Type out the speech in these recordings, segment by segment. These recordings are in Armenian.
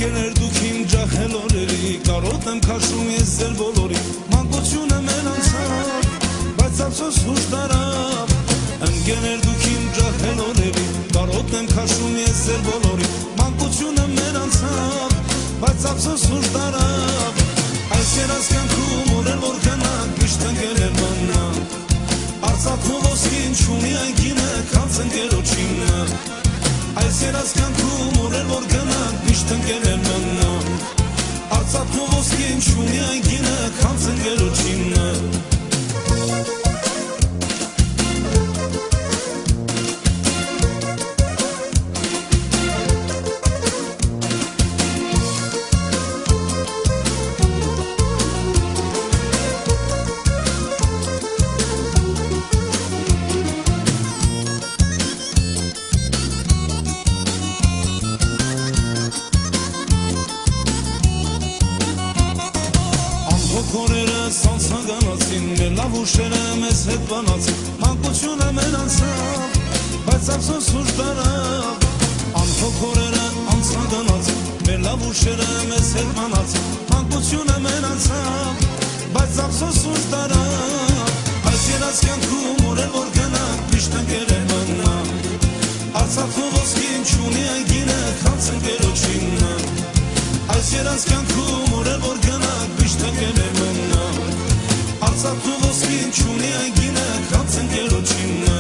Ընկերներ դուք իմ ջահել օրերի Կարոտ եմ քաշում ես ձեր բոլորի Մանկությունը մեր անցավ Բայց ափսոս հուշ տարավ Ընկերներ դուք իմ ջահել օրերի Կարոտ եմ քաշում ես ձեր բոլորի Մանկությունը մեր անցավ Բայց ափսոս հուշ տարավ Այս երազքանքում օրեր որ գնանք Միշտ ընկերներ մնանք Արցախն ու ոսկին չունի այգինը Քանց ընկերոջինը Այս երազքանքում օրեր որ գնանք Միշտ ընկերներ մնանք Արցախն ու ոսկին չունի այգինը Քանց ընկերոջինը Քորերը սանցագանացին, մեր լավ ուշերը մեզ հետ բանացին Մանկությունը մեր անցավ, բայց ափսոս հուշ տարավ Անփոք քորերը անցագանացին, մեր լավ ուշերը մեզ հետ բանացին Մանկությունը մեր անցավ, բայց ափսոս հուշ տարավ Այս երազքանքում օրեր որ գնանք, միշտ ընկերներ մնանք Արցախն ու ոսկին չունի այգինը, քանց ընկերոջինը Այս երազքանքում օրեր որ գնանք, միշտ ընկերներ մնանք Արցախն ու ոսկին չունի այգինը, քանց ընկերոջինը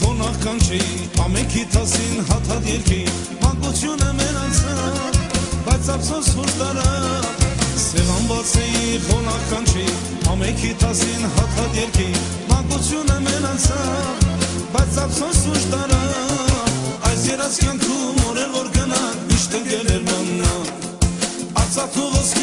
Խոնախ կանչեի, ամենքի տասին հաթատ երկի Մանկությունը մեր անցավ, բայց ափսոս հուշ տարավ Սեղան բացեի, խոնախ կանչեի, ամենքի տասին հաթատ երկի Մանկությունը մեր անցավ, բայց ափսոս հուշ տարավ Այս երազքանքում օրեր որ գնանք, միշտ ընկերներ մնանք Արցախն ու ոսկին